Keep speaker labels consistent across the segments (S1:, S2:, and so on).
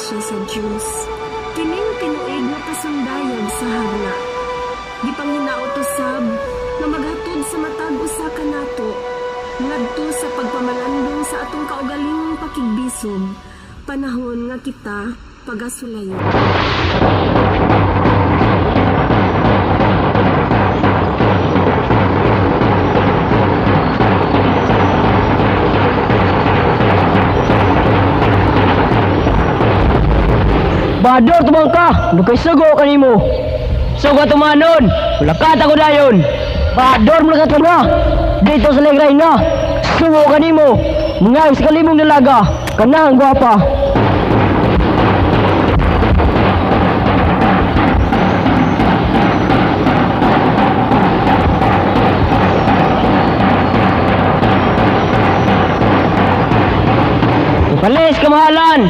S1: siya sa Diyos. Kining tinuig nga kasundayag sa hagna. Di pang hinaot usab na maghatod sa matag usa ka nato. Ngadto sa pagpamalandong sa atong kaugalingong pakigbisog. Panahon nga kita pagasulayon.
S2: Bador tumang ka, dugay sugo kanimo. Sugo tumanon, lakat ako dayon. Bador mo lakat na. Dito sa legray na. Sugo kanimo. Ngay sa kalimong dalaga, kanang gwapa. Palis kamahalan.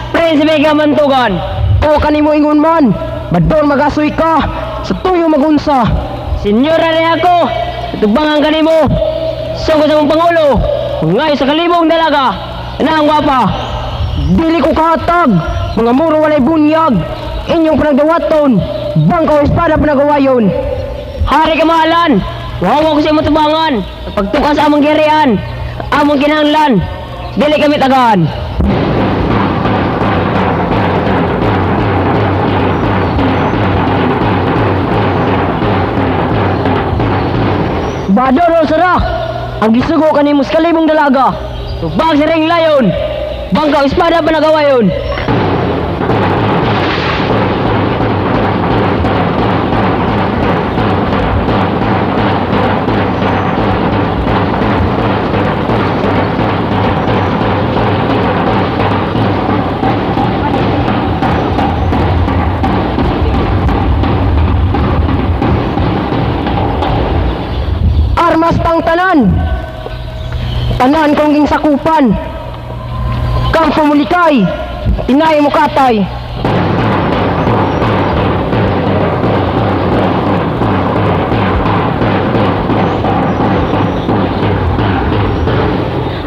S2: Prinsipe ka mantugan. O kanimo ingon man, bador magasoy ka, sa tuyo magunsa. Senyora rin ako, tubangan kanimo. Sugo sa mong pangulo, ngay sa kalimong dalaga, anang wapa. Dili ko kahatag, mga muro walay bunyag, inyong panagdawaton, bangka o espada panagawayon. Hari kamahalan, wawa ko sa imong tubangan, sa pagtukas sa among gerian, among kinanglan, dili kami tagaan. Bador o sara, ang gisugo kanimo sa kalimong dalaga. Tubag sa ring layon, bangka espada panagawayon. Armas pang tanan, tanan kong ginsakupan, kang pumulikay, inay mo katay.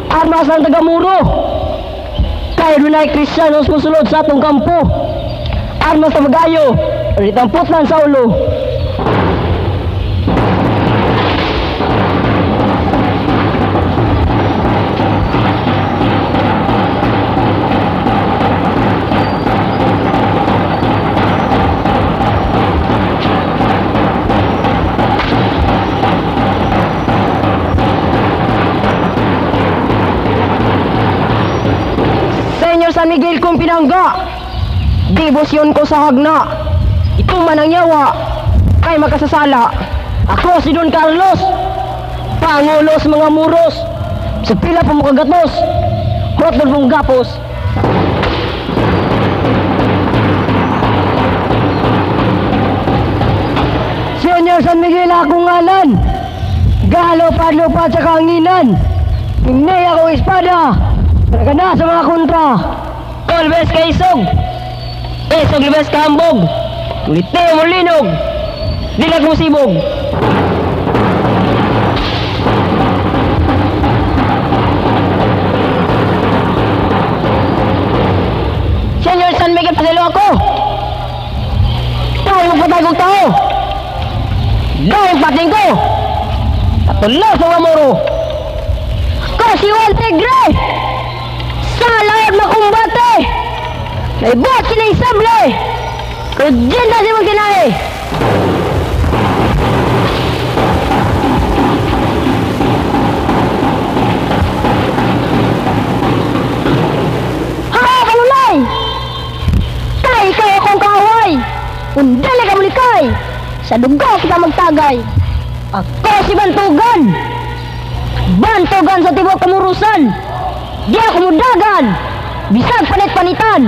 S2: Armas ang tagamuro, kay dunay Kristiyanos musulod sa atong kampo. Armas sa magayo, ritang putlan sa ulo. Senyor San Miguel kong pinangga, debosyon ko sa hagna. Ito man ang yawa, kay makasasala. Ako si Don Carlos, pangulo sa mga muros, sa pila pa mo kagatos, hotdog mong gapos. Senyor San Miguel akong ngalan, galopad-lopad sa kahanginan, hindi ako espada. Nagana sa mga kontra. Kolbes ka isog, isog libes ka hambog, tuliteo mo linog, dilag mo sibog. Senyor San Miguel, pasalo ako. Tawag mo patay kong tao, dahil pating ko, patuloy sa mga muro. Ako si Juan Tigre, sa lahat makumbate, naibot sinaisable, kudyan na si mong kinahe. Haa, kanulay! Kay kayo kong kaway, undali ka mulikay, sa dugo kita magtagay. Ako si Bantugan, Bantugan sa tibok kamurusan. Di ako mudagan, bisag panit-panitan.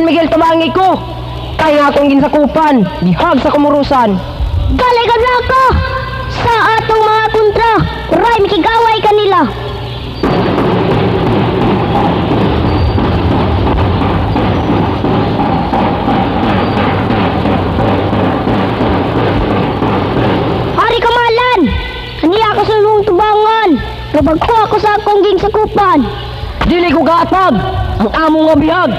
S2: Miguel tumangi ko. Kaya nga akong ginsakupan, bihag sa kumurusan.
S3: Galigad na ako sa atong mga kontra. Uray, mikigaway kanila. Hari kamalan! Kaniya ako sa mong tubangan. Rabag ko ako sa akong ginsakupan.
S2: Dili ko gaatag, ang among nga bihag.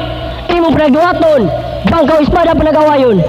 S2: Imong pinagawaton, bangkaw espada panagawayon.